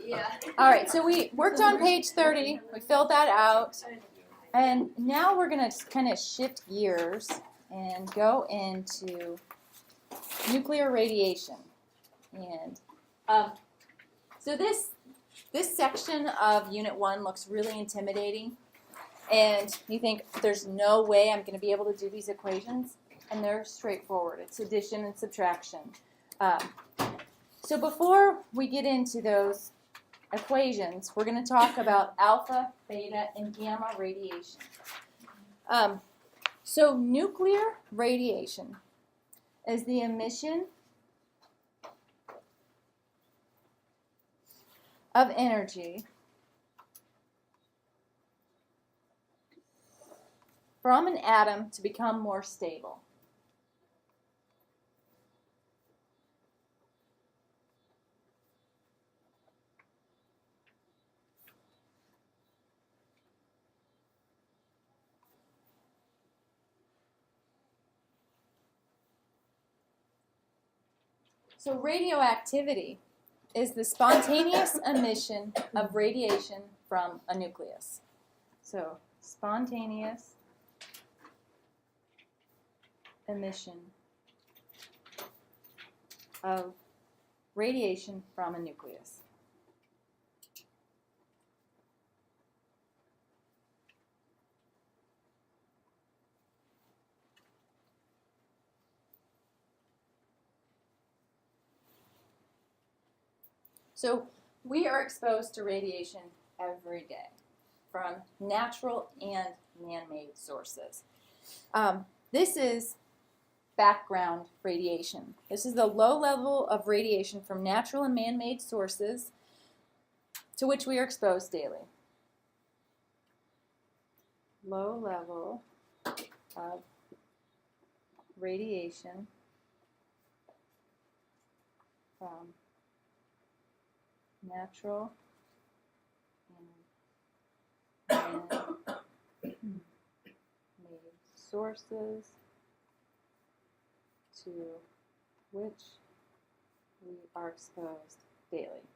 Yeah. All right, so we worked on page 30. We filled that out. And now we're going to kind of shift gears and go into nuclear radiation. And so this section of Unit 1 looks really intimidating. And you think, there's no way I'm going to be able to do these equations. And they're straightforward. It's addition and subtraction. So before we get into those equations, we're going to talk about alpha, beta, and gamma radiation. So nuclear radiation is the emission of energy from an atom to become more stable. So radioactivity is the spontaneous emission of radiation from a nucleus. So spontaneous emission of radiation from a nucleus. So we are exposed to radiation every day from natural and man-made sources. This is background radiation. This is the low level of radiation from natural and man-made sources to which we are exposed daily. Low level of radiation from natural and man-made sources to which we are exposed daily.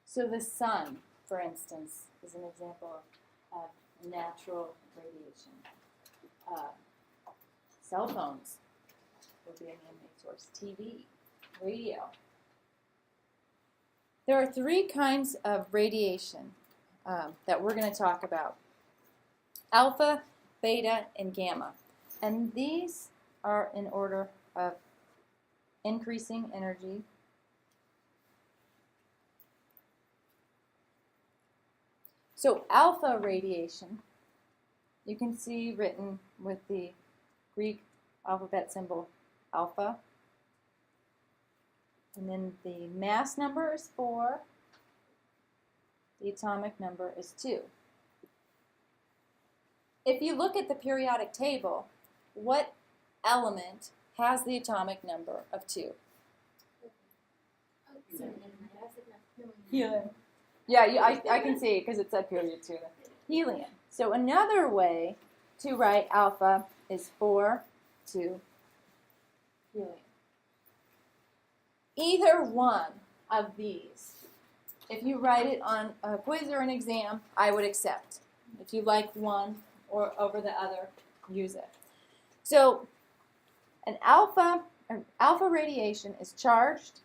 So the sun, for instance, is an example of natural radiation. Cell phones would be a man-made source. TV, radio. There are three kinds of radiation that we're going to talk about. Alpha, beta, and gamma. And these are in order of increasing energy. So alpha radiation, you can see written with the Greek alphabet symbol alpha. And then the mass number is 4. The atomic number is 2. If you look at the periodic table, what element has the atomic number of 2? Helium. Yeah, I can see it because it's at period 2. Helium. So another way to write alpha is 4, 2, helium. Either one of these, if you write it on a quiz or an exam, I would accept. If you like one or over the other, use it. So an alpha radiation is charged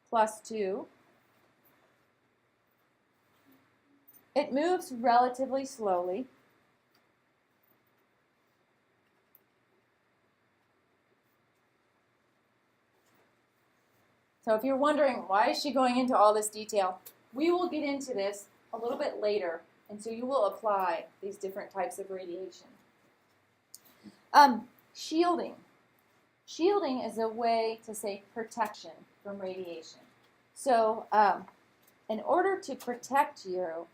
plus 2. It moves relatively slowly. So if you're wondering, why is she going into all this detail? We will get into this a little bit later, and so you will apply these different types of radiation. Shielding. Shielding is a way to say protection from radiation. So in order to protect you,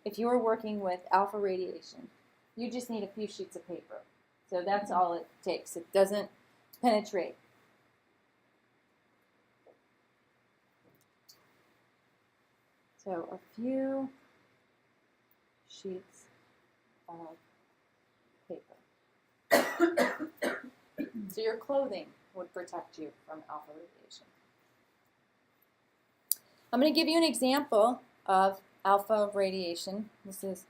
if you are working with alpha radiation, you just need a few sheets of paper. So that's all it takes. It doesn't penetrate. So a few sheets of paper. So your clothing would protect you from alpha radiation. I'm going to give you an example of alpha radiation. This is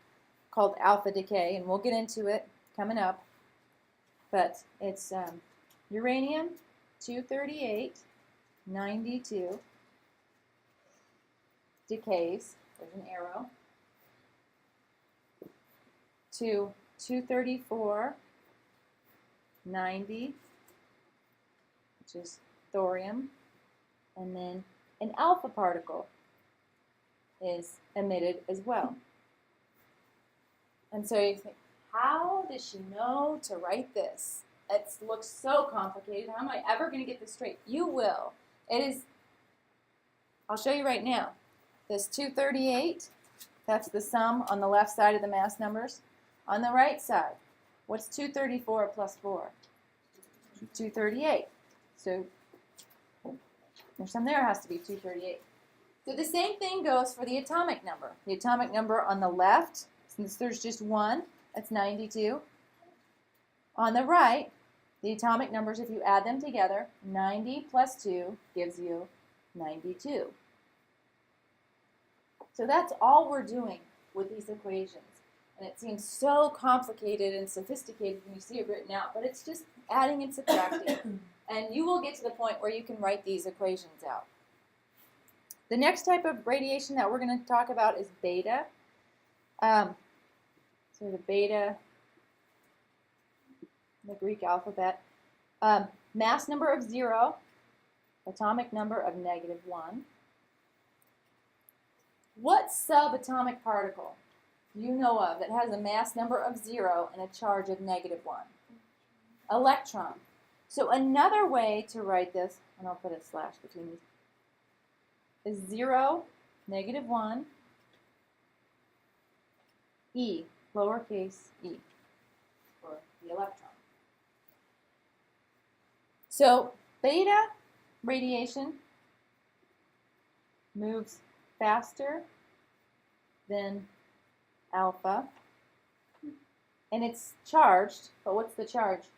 called alpha decay, and we'll get into it coming up. But it's uranium-238, 92, decays, there's an arrow, to 234, 90, which is thorium, and then an alpha particle is emitted as well. And so you think, how does she know to write this? It looks so complicated. How am I ever going to get this straight? You will. It is, I'll show you right now. This 238, that's the sum on the left side of the mass numbers. On the right side, what's 234 plus 4? 238. So there's some there, has to be 238. So the same thing goes for the atomic number. The atomic number on the left, since there's just one, that's 92. On the right, the atomic numbers, if you add them together, 90 plus 2 gives you 92. So that's all we're doing with these equations. And it seems so complicated and sophisticated when you see it written out, but it's just adding and subtracting. And you will get to the point where you can write these equations out. The next type of radiation that we're going to talk about is beta. So the beta, the Greek alphabet. Mass number of 0, atomic number of -1. What subatomic particle do you know of that has a mass number of 0 and a charge of -1? Electron. So another way to write this, and I'll put a slash between these, is 0, -1, E, lowercase e, for the electron. So beta radiation moves faster than alpha, and it's charged, but what's the charge?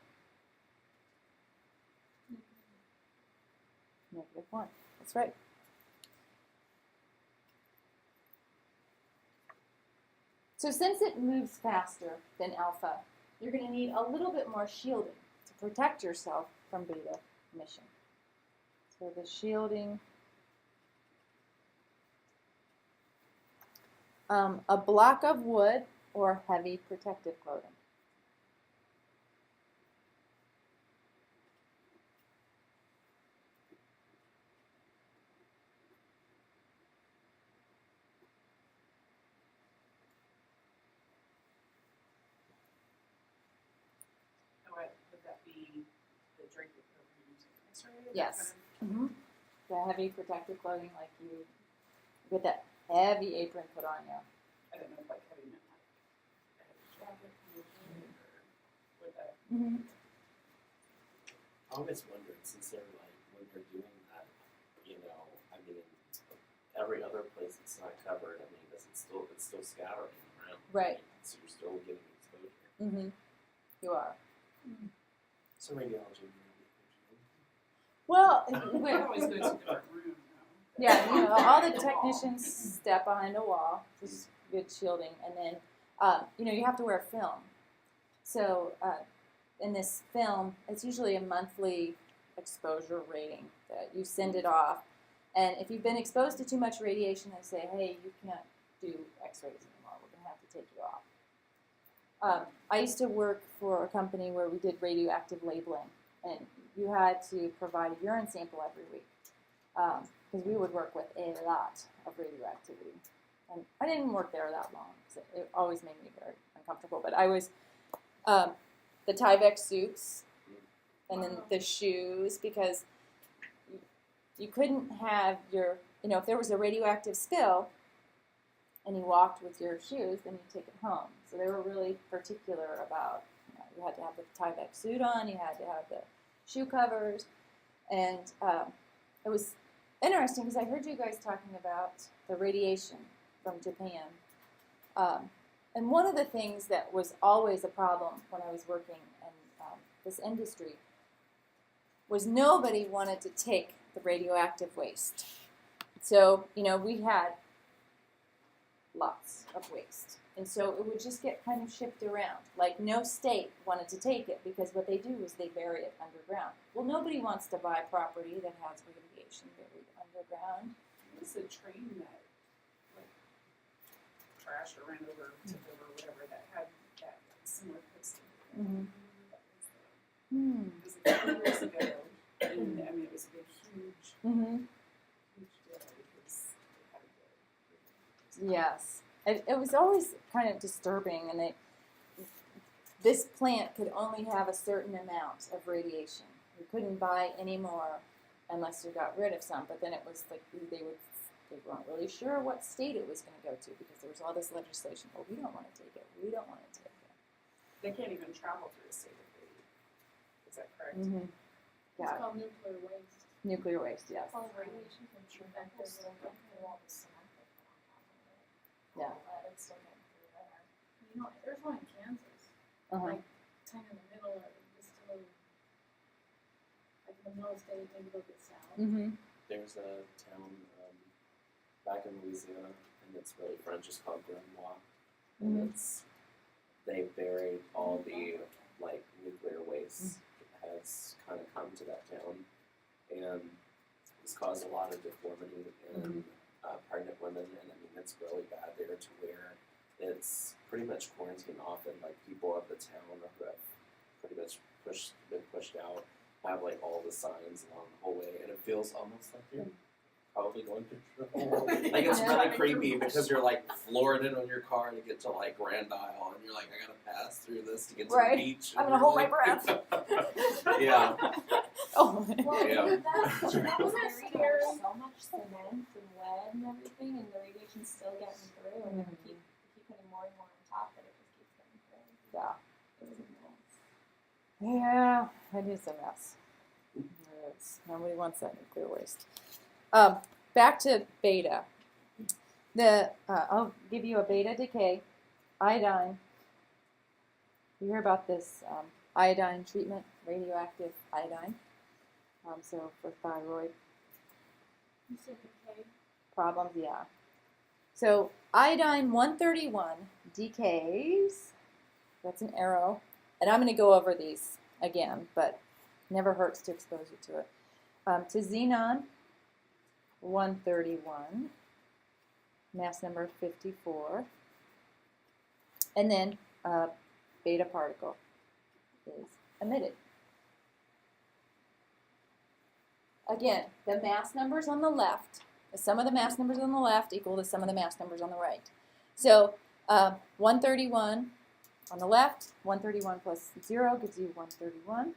-1. That's right. So since it moves faster than alpha, you're going to need a little bit more shielding to protect yourself from beta emission. So the shielding, a block of wood or heavy protective clothing. Would that be the drink that we're using? X-ray? Yes. The heavy protective clothing, like you get that heavy apron put on you. I don't know if like heavy meant like a heavy jacket kind of thing, or would that? I always wondered, since they're like, when they're doing that, I mean, every other place it's not covered, I mean, it's still scattering around. Right. So you're still getting exposure. You are. So radiology. Well, It always goes to a different room. yeah, all the technicians step behind a wall, just good shielding, and then, you have to wear film. So in this film, it's usually a monthly exposure rating that you send it off. And if you've been exposed to too much radiation, they say, hey, you can't do x-rays anymore. We're going to have to take you off. I used to work for a company where we did radioactive labeling, and you had to provide a urine sample every week because we would work with a lot of radioactivity. And I didn't work there that long because it always made me very uncomfortable. But I was the Tyvek suits and then the shoes, because you couldn't have your, if there was a radioactive spill and you walked with your shoes, then you take it home. So they were really particular about, you had to have the Tyvek suit on, you had to have the shoe covers, and it was interesting because I heard you guys talking about the radiation from Japan. And And one of the things that was always a problem when I was working in this industry was nobody wanted to take the radioactive waste. So, we had lots of waste. And so it would just get kind of shipped around. Like no state wanted to take it because what they do is they bury it underground. Well, nobody wants to buy property that has radiation buried underground. It was a train that, like, crashed or ran over, took over, whatever, that had that similar posting. Mm-hmm. It was a few years ago, and I mean, it was a big, huge deal because they had to go. Yes. It was always kind of disturbing, and this plant could only have a certain amount of radiation. You couldn't buy any more unless you got rid of some, but then it was like they weren't really sure what state it was going to go to because there was all this legislation. Well, we don't want to take it. We don't want to take it. They can't even travel through the state of radiation. Is that correct? Mm-hmm. It's Yeah. called nuclear waste. Nuclear waste, yes. It's called radiation from tremendous all the cement they put on top of it. Yeah. It's still getting through there. You know, there's one in Kansas, Uh-huh. like kind of in the middle of just a little, like in the middle of the state, maybe a little bit south. Mm-hmm. There's a town back in Louisiana, and it's really French. It's called Grenoir, and they buried all the like nuclear waste that has kind of come to that town, and it's caused a lot of deformity in pregnant women, and I mean it's really bad there to where it's pretty much quarantined off, and like people of the town who have pretty much been pushed out have like all the signs along the whole way, and it feels almost like you're probably going to like it's really creepy because you're like flooring it on your car to get to like Grand Isle, and you're like, I gotta pass through this to get to the beach. I'm gonna hold my breath. Yeah. Oh. Well, Yeah. that was scary. So much cement and lead and everything, and the radiation's still getting through, and then we keep putting more and more on top, but it just keeps getting through. Yeah. It was a mess. Yeah, it is a mess. It is. Nobody wants that nuclear waste. Back to beta. I'll give you a beta decay. Iodine. You hear about this iodine treatment, radioactive iodine. So for thyroid You said decay? problems, yeah. So iodine 131 decays. That's an arrow. And I'm going to go over these again, but never hurts to expose you to it. To xenon 131, mass number 54. And then beta particle is emitted. Again, the mass numbers on the left, the sum of the mass numbers on the left equal the sum of the mass numbers on the right. So 131 on the left, 131 plus 0 gives you 131.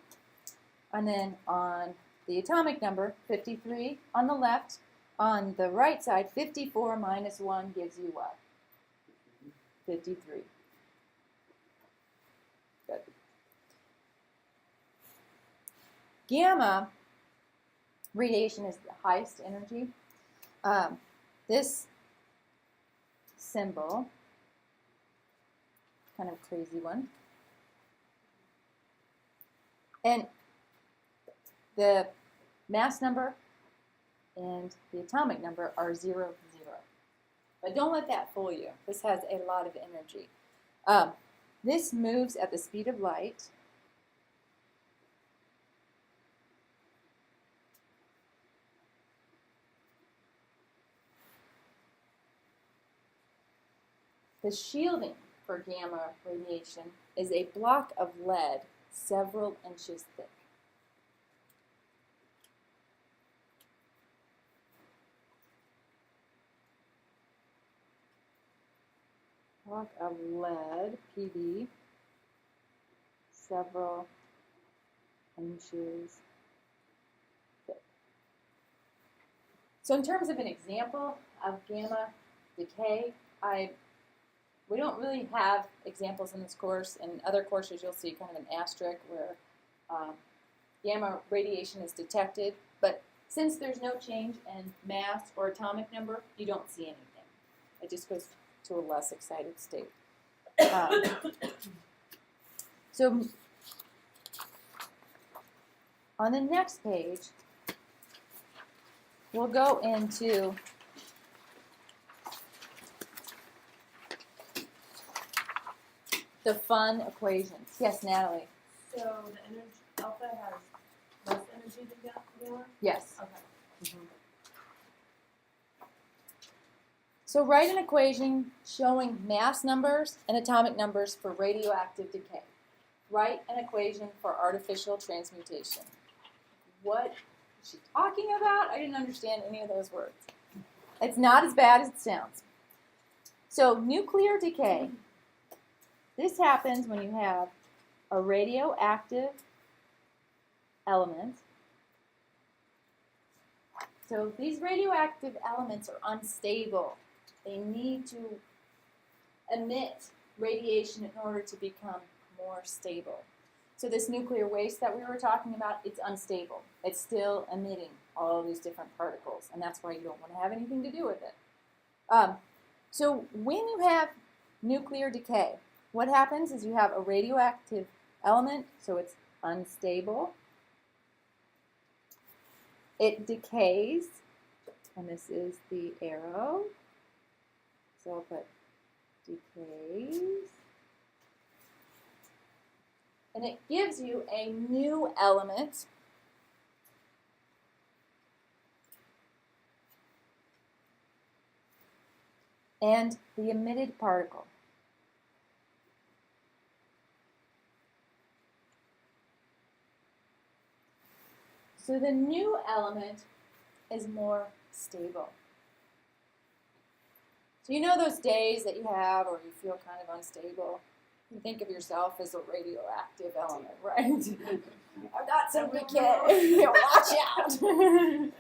And then on the atomic number, 53 on the left, on the right side, 54 minus 1 gives you what? 53. Good. Gamma radiation is the highest energy. This symbol, kind of crazy one. And the mass number and the atomic number are 0, 0. But don't let that fool you. This has a lot of energy. This moves at the speed of light. The shielding for gamma radiation is a block of lead several inches thick. Block of lead, PB, several inches thick. So in terms of an example of gamma decay, we don't really have examples in this course. In other courses, you'll see kind of an asterisk where gamma radiation is detected. But since there's no change in mass or atomic number, you don't see anything. It just goes to a less excited state. So on the next page, we'll go into the fun equations. Yes, Natalie. So the energy, alpha has less energy than gamma? Yes. Okay. So write an equation showing mass numbers and atomic numbers for radioactive decay. Write an equation for artificial transmutation. What is she talking about? I didn't understand any of those words. It's not as bad as it sounds. So nuclear decay. This happens when you have a radioactive element. So these radioactive elements are unstable. They need to emit radiation in order to become more stable. So this nuclear waste that we were talking about, it's unstable. It's still emitting all these different particles, and that's why you don't want to have anything to do with it. So when you have nuclear decay, what happens is you have a radioactive element, so it's unstable. It decays, and this is the arrow. So I'll put decays. And it gives you a new element. And the emitted particle. So the new element is more stable. So you know those days that you have or you feel kind of unstable? You think of yourself as a radioactive element, right? I've got some decay. Watch out. Right.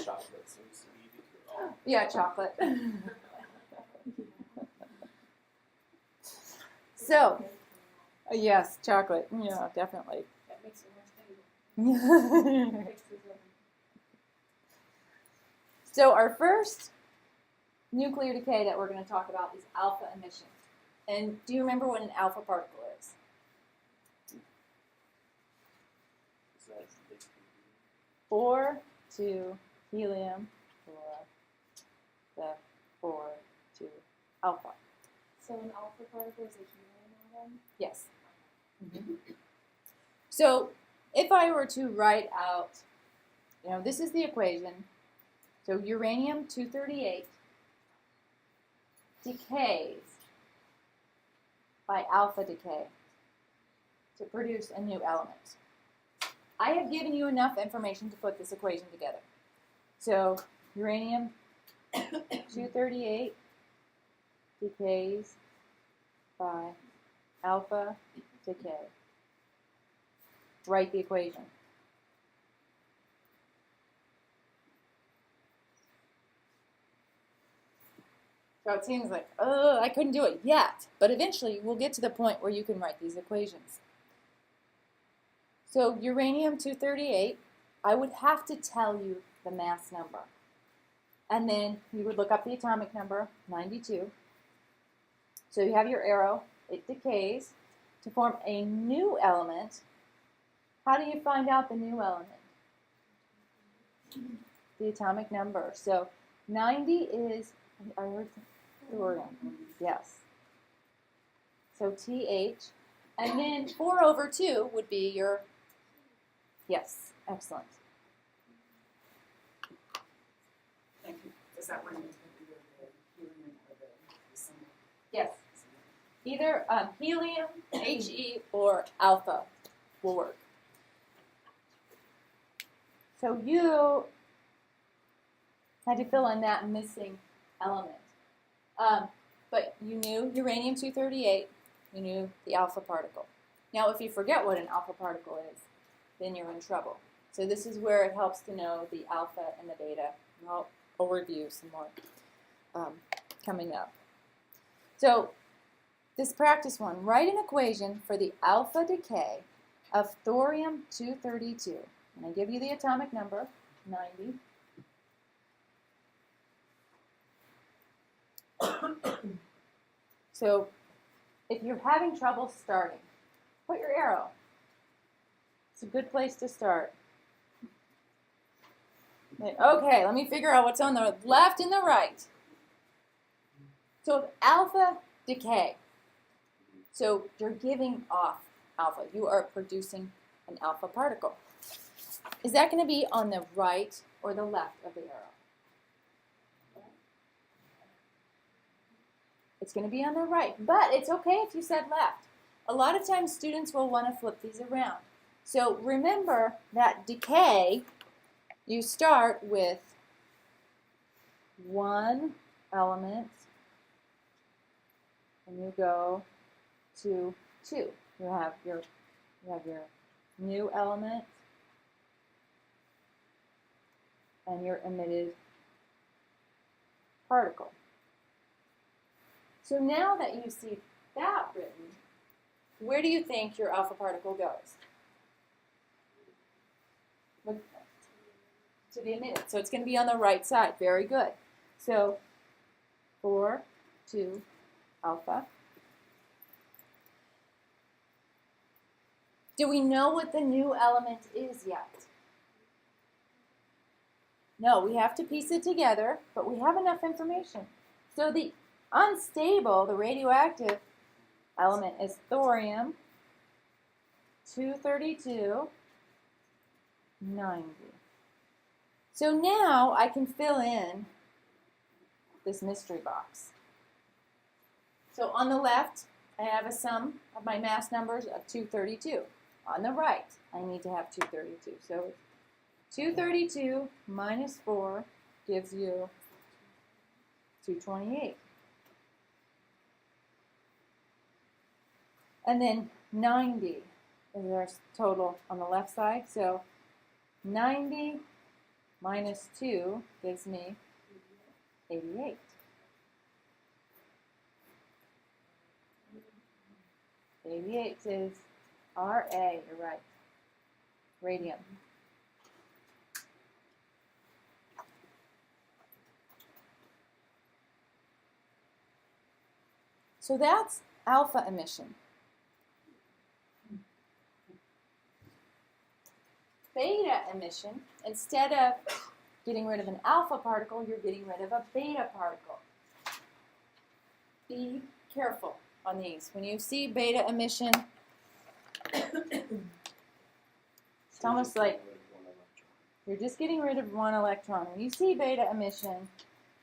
Chocolate seems to be the cure-all. Yeah, chocolate. So, yes, chocolate. Yeah, definitely. That makes it more stable. So our first nuclear decay that we're going to talk about is alpha emission. And do you remember what an alpha particle is? Is that big? 4 to helium or the 4 to alpha. So an alpha particle is a helium atom? Yes. So if I were to write out, this is the equation. So uranium-238 decays by alpha decay to produce a new element. I have given you enough information to put this equation together. So uranium-238 decays by alpha decay. Write the equation. So it seems like, I couldn't do it yet. But eventually, we'll get to the point where you can write these equations. So uranium-238, I would have to tell you the mass number. And then you would look up the atomic number, 92. So you have your arrow. It decays to form a new element. How do you find out the new element? The atomic number. So 90 is, I heard thorium. Yes. So TH. And then 4 over 2 would be your, yes, excellent. Thank you. Does that one either the helium or the sun? Yes. Either helium, He, or alpha will work. So you had to fill in that missing element. But you knew uranium-238, you knew the alpha particle. Now, if you forget what an alpha particle is, then you're in trouble. So this is where it helps to know the alpha and the beta. And I'll review some more coming up. So this practice one, write an equation for the alpha decay of thorium-232. And I give you the atomic number, 90. So if you're having trouble starting, put your arrow. It's a good place to start. Okay, let me figure out what's on the left and the right. So alpha decay. So you're giving off alpha. You are producing an alpha particle. Is that going to be on the right or the left of the arrow? It's going to be on the right, but it's okay if you said left. A lot of times students will want to flip these around. So remember that decay, you start with one element and you go to 2. You have your new element and your emitted particle. So now that you see that written, where do you think your alpha particle goes? To the emitted. So it's going to be on the right side. Very good. So 4, 2, alpha. Do we know what the new element is yet? No, we have to piece it together, but we have enough information. So the unstable, the radioactive element is thorium 232 90. So now I can fill in this mystery box. So on the left, I have a sum of my mass numbers of 232. On the right, I need to have 232. So 232 minus 4 gives you 228. And then 90 is our total on the left side. So 90 minus 2 gives me 88. Eighty-eight is Ra, you're right, radium. So that's alpha emission. Beta emission, instead of getting rid of an alpha particle, you're getting rid of a beta particle. Be careful on these. When you see beta emission, it's almost like you're just getting rid of one electron. When you see beta emission,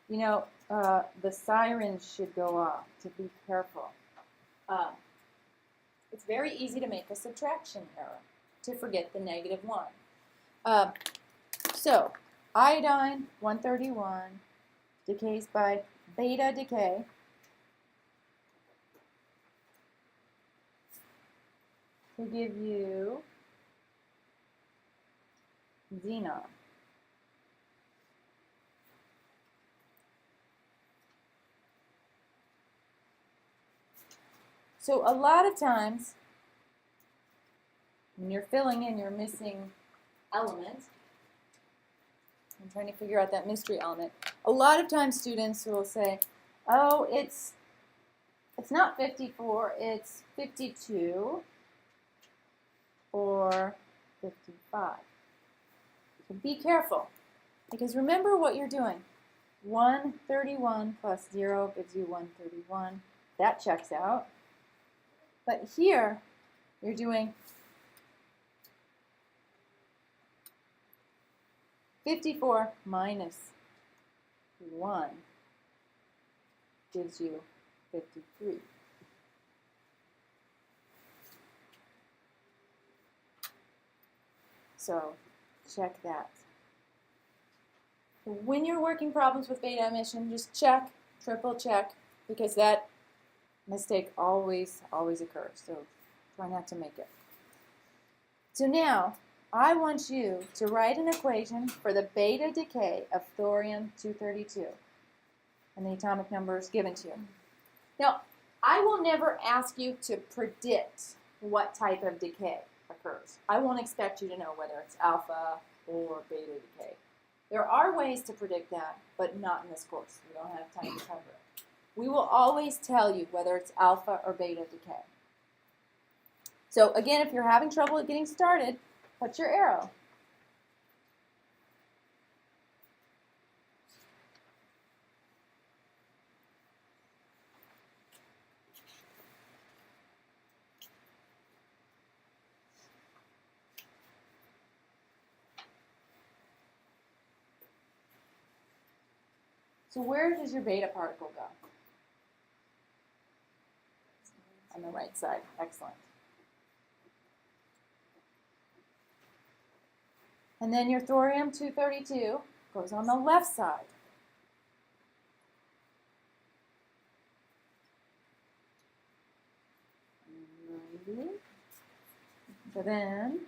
you know, the sirens should go off to be careful. It's very easy to make a subtraction error, to forget the -1. So, iodine 131 decays by beta decay. To give you xenon. So a lot of times, when you're filling in your missing element, I'm trying to figure out that mystery element, a lot of times students will say, oh, it's not 54, it's 52 or 55. So be careful, because remember what you're doing. 131 plus 0 gives you 131. That checks out. But here, you're doing 54 minus 1 gives you 53. So check that. When you're working problems with beta emission, just check, triple check, because that mistake always occurs. So try not to make it. So now, I want you to write an equation for the beta decay of thorium-232 and the atomic numbers given to you. Now, I will never ask you to predict what type of decay occurs. I won't expect you to know whether it's alpha or beta decay. There are ways to predict that, but not in this course. We don't have time to cover it. we will always tell you whether it's alpha or beta decay. So again, if you're having trouble getting started, put your arrow. So where does your beta particle go? On the right side. Excellent. And then your thorium-232 goes on the left side. So then,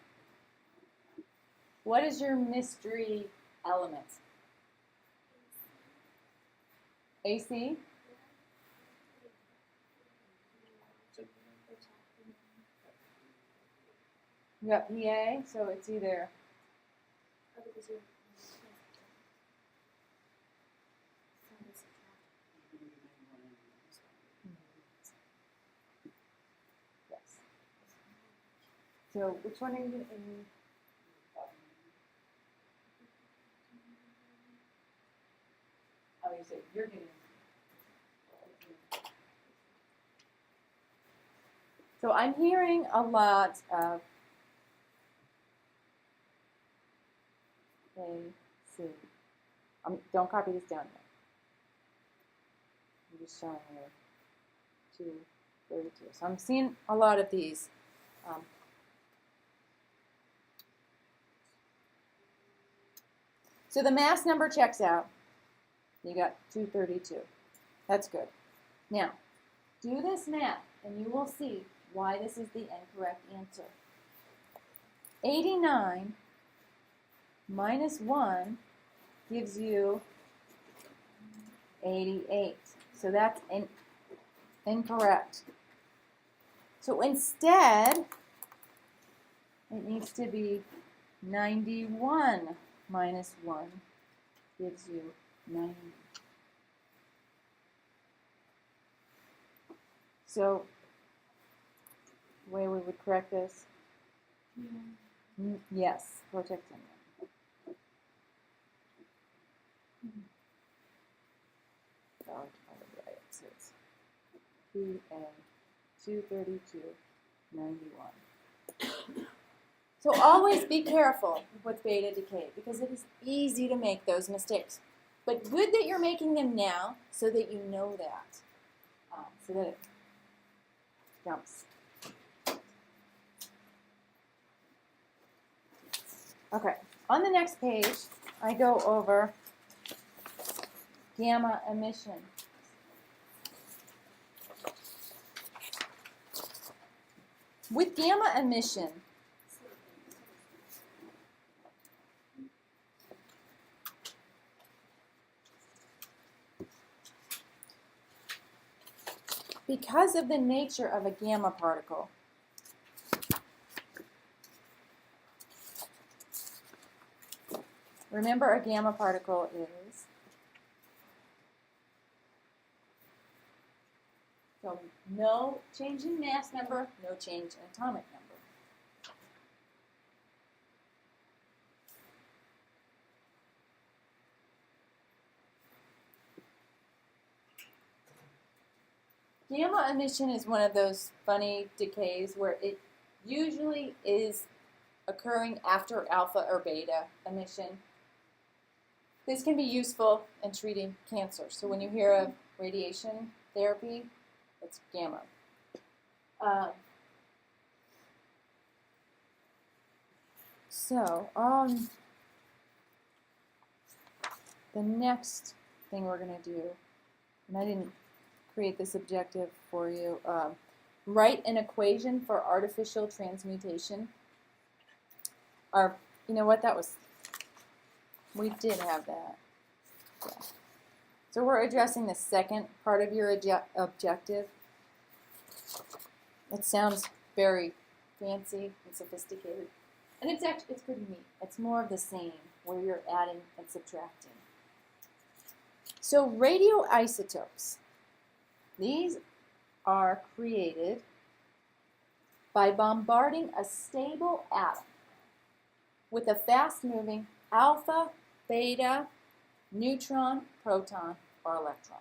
what is your mystery element? AC? You got PA, so it's either yes. So which one are you in? Oh, you said you're getting. So I'm hearing a lot of AC. Don't copy this down yet. I'm just showing you 232. So I'm seeing a lot of these. So the mass number checks out. You got 232. That's good. Now, do this math, and you will see why this is the incorrect answer. 89 minus 1 gives you 88. So that's incorrect. So instead, it needs to be 91 minus 1 gives you 90. So, the way we would correct this? Yes, vortex inlet. So I'll try to write it. So it's PA 232, 91. So always be careful with beta decay because it is easy to make those mistakes. But good that you're making them now so that you know that. So that it jumps. Okay, on the next page, I go over gamma emission. With gamma emission, because of the nature of a gamma particle, remember a gamma particle is, so no change in mass number, no change in atomic number. Gamma emission is one of those funny decays where it usually is occurring after alpha or beta emission. This can be useful in treating cancer. So when you hear of radiation therapy, it's gamma. The next thing we're going to do, and I didn't create this objective for you, write an equation for artificial transmutation. You know what, we did have that. Yeah. So we're addressing the second part of your objective. It sounds very fancy and sophisticated. And it's pretty neat. It's more of the same, where you're adding and subtracting. So radioisotopes. These are created by bombarding a stable atom with a fast-moving alpha, beta, neutron, proton, or electron.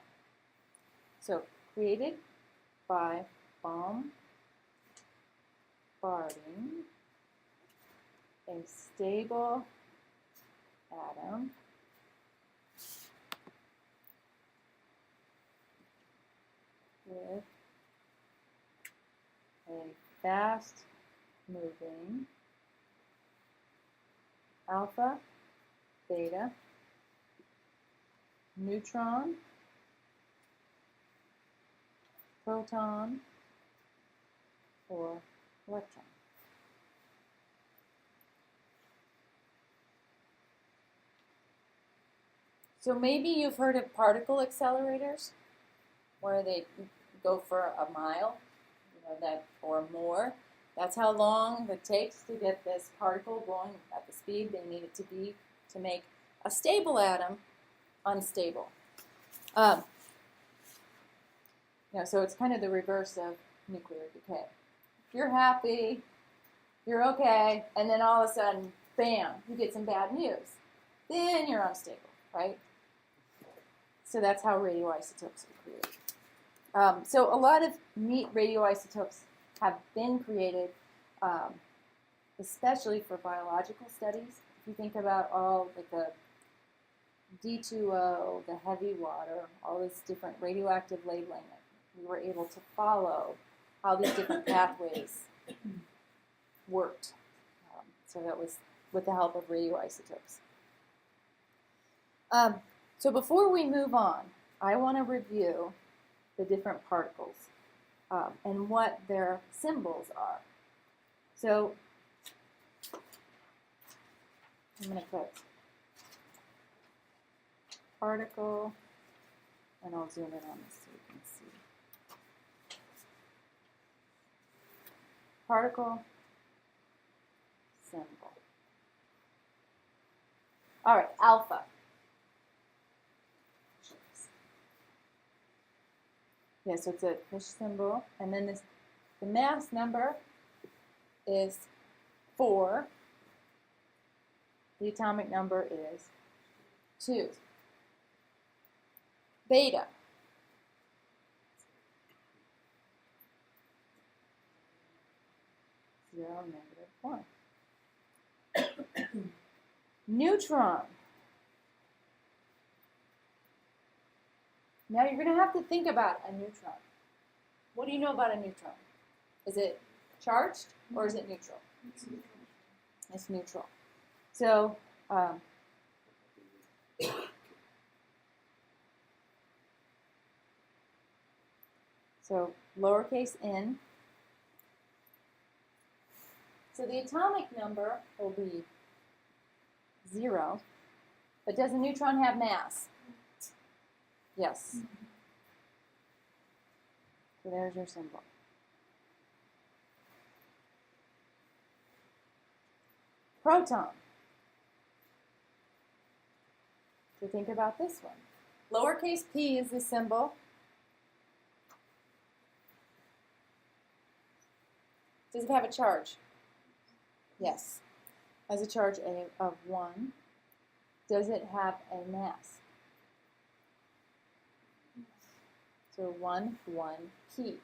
So created by bombarding a stable atom with a fast-moving alpha, beta, neutron, proton, or electron. So maybe you've heard of particle accelerators, where they go for a mile, that or more. That's how long it takes to get this particle going at the speed they need it to be to make a stable atom unstable. So it's kind of the reverse of nuclear decay. If you're happy, you're okay, and then all of a sudden, bam, you get some bad news. Then you're unstable, right? So that's how radioisotopes are created. So a lot of neat radioisotopes have been created, especially for biological studies. If you think about all like the D2O, the heavy water, all this different radioactive labeling, we were able to follow how these different pathways worked. So that was with the help of radioisotopes. So before we move on, I want to review the different particles and what their symbols are. So I'm going to put particle, and I'll zoom in on this so you can see. Particle symbol. All right, alpha. Yeah, so it's a fish symbol, and then the mass number is 4. The atomic number is 2. Beta. Zero, -1. Neutron. Now you're going to have to think about a neutron. What do you know about a neutron? Is it charged or is it neutral? It's neutral. So, lowercase n. So the atomic number will be 0. But does a neutron have mass? Yes. So there's your symbol. Proton. So think about this one. Lowercase p is the symbol. Does it have a charge? Yes. Has a charge of 1. Does it have a mass? So 1, 1, p.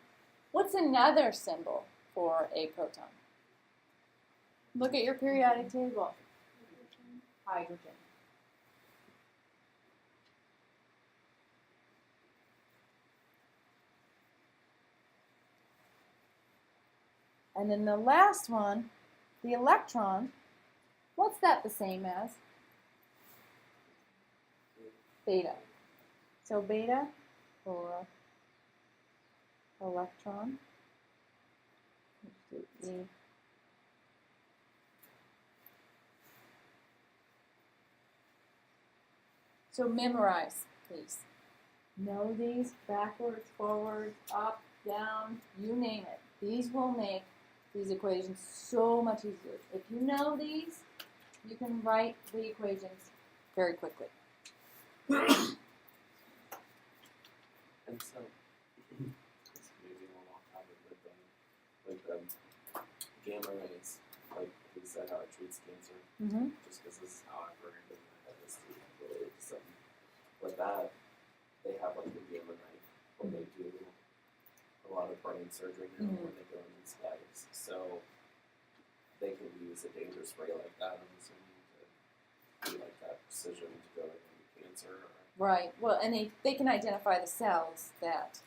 What's another symbol for a proton? Look at your periodic table. Hydrogen. And then the last one, the electron, what's that the same as? Beta. So beta for electron. So memorize, please. Know these backwards, forwards, up, down, you name it. These will make these equations so much easier. If you know these, you can write the equations very quickly. And so, gamma rays, like he said, how it treats cancer, Mm-hmm. just because this is how I've heard it in my head is related to something. With that, they have like the gamma knife where they do a lot of brain surgery now when they go in these guys. So they can use a dangerous spray like that, I'm assuming, to do like that precision to go into cancer. Right. Well, and they can identify the cells that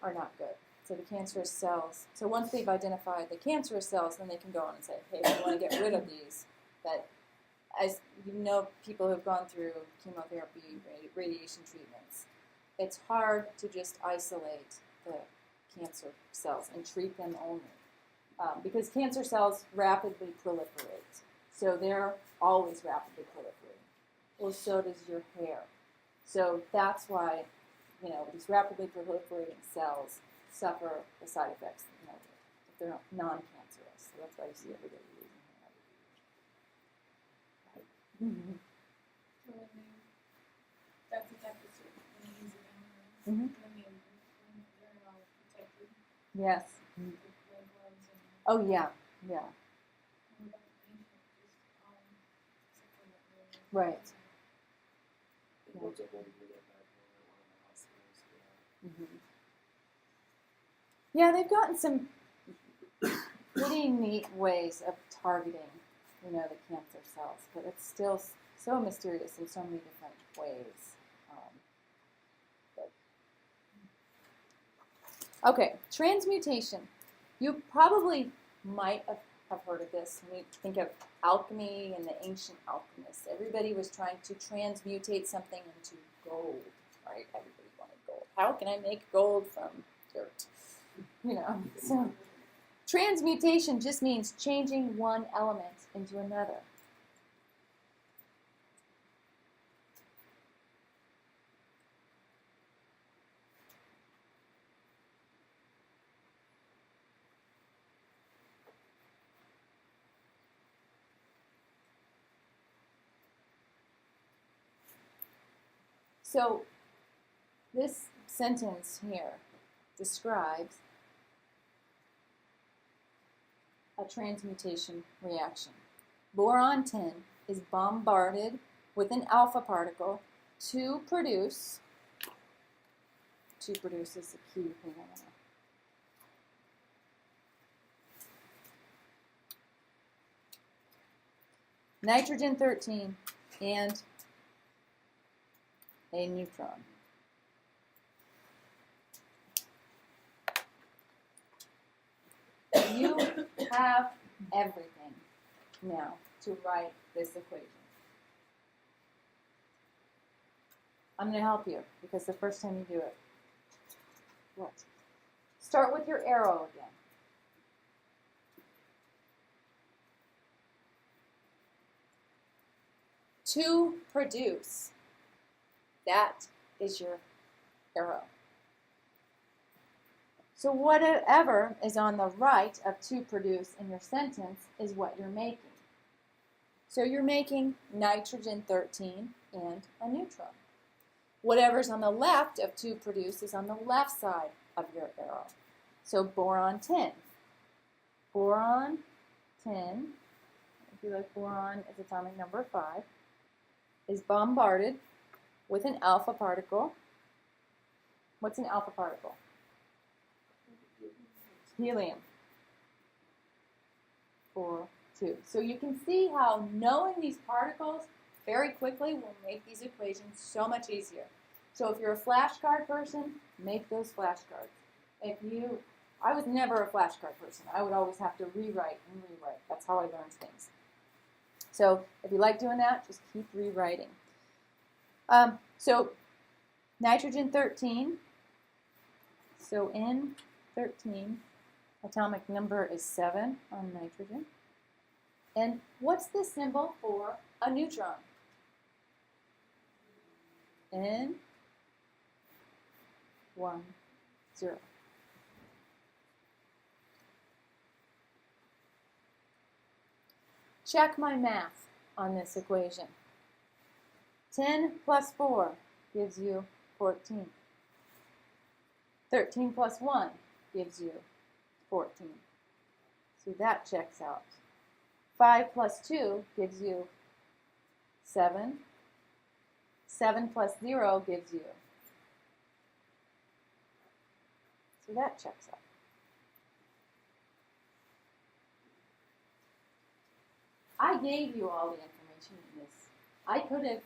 are not good. So the cancerous cells. So once they've identified the cancerous cells, then they can go on and say, hey, we want to get rid of these. But as you know, people who have gone through chemotherapy, radiation treatments, it's hard to just isolate the cancer cells and treat them only. Because cancer cells rapidly proliferate. So they're always rapidly proliferating. Well, so does your hair. So that's why, these rapidly proliferating cells suffer the side effects, if they're non-cancerous. So that's why you see everybody losing hair. Right. Mm-hmm. So when that's a deficit when you use it Mm-hmm. when they're all protected Yes. with blood gloves and Oh, yeah. Yeah. what about the patient just except for that really Right. It was a whole unit back home at one of the hospitals. Yeah. Mm-hmm. Yeah, they've gotten some pretty neat ways of targeting, the cancer cells, but it's still so mysterious in so many different ways. Okay, transmutation. You probably might have heard of this when you think of alchemy and the ancient alchemists. Everybody was trying to transmutate something into gold, right? Everybody wanted gold. How can I make gold from dirt? So transmutation just means changing one element into another. So this sentence here describes a transmutation reaction. Boron 10 is bombarded with an alpha particle to produce is a key phenomena. Nitrogen 13 and a neutron. You have everything now to write this equation. I'm going to help you because the first time you do it. What? Start with your arrow again. To produce. That is your arrow. So whatever is on the right of to produce in your sentence is what you're making. So you're making nitrogen 13 and a neutron. Whatever's on the left of to produce is on the left side of your arrow. So boron 10. Boron 10, if you like boron is atomic number 5, is bombarded with an alpha particle. What's an alpha particle? Helium. 4, 2. So you can see how knowing these particles very quickly will make these equations so much easier. So if you're a flashcard person, make those flashcards. I was never a flashcard person. I would always have to rewrite and rewrite. That's how I learned things. So if you like doing that, just keep rewriting. So nitrogen 13. So in 13, atomic number is 7 on nitrogen. And what's the symbol for a neutron? N 1 0. Check my math on this equation. 10 plus 4 gives you 14. 13 plus 1 gives you 14. So that checks out. 5 plus 2 gives you 7. 7 plus 0 gives you. So that checks out. I gave you all the information in this. I could have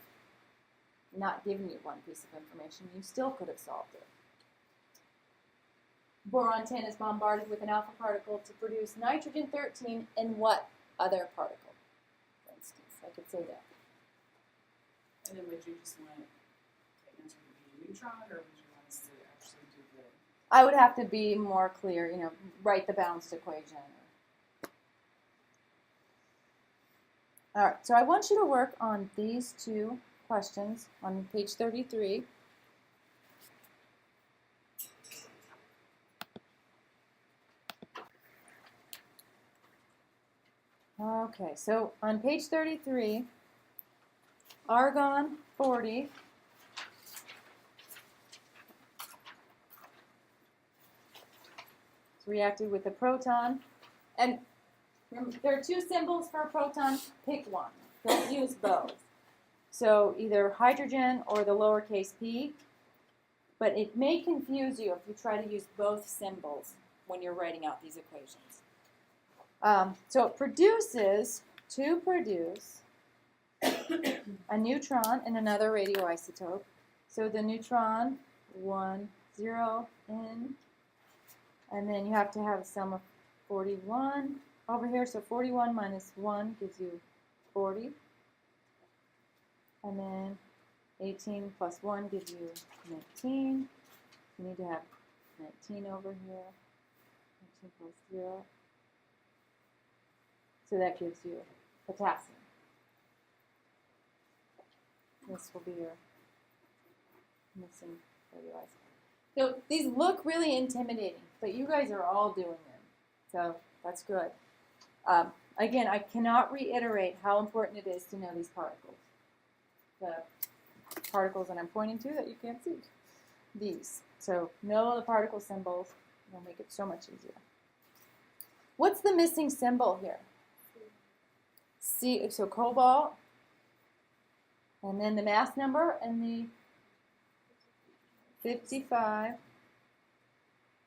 not given you one piece of information. You still could have solved it. Boron 10 is bombarded with an alpha particle to produce nitrogen 13 and what other particle? For instance, I could say that. And then would you just want the answer to be a neutron, or would you want us to actually do the? I would have to be more clear, write the balanced equation. All right, so I want you to work on these two questions on page 33. Okay, so on page 33, argon 40 is reacted with a proton, and remember, there are two symbols for a proton. Pick one. Don't use both. So either hydrogen or the lowercase p, but it may confuse you if you try to use both symbols when you're writing out these equations. So it produces, to produce, a neutron and another radioisotope. So the neutron, 1, 0, in, and then you have to have a sum of 41 over here. So 41 minus 1 gives you 40. And then 18 plus 1 gives you 19. You need to have 19 over here. 19 plus 0. So that gives you potassium. This will be your missing radioisotope. So these look really intimidating, but you guys are all doing them. So that's good. Again, I cannot reiterate how important it is to know these particles. The particles that I'm pointing to that you can't see. These. So know the particle symbols. It'll make it so much easier. What's the missing symbol here? C, so cobalt, and then the mass number and the 55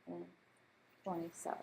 and 27.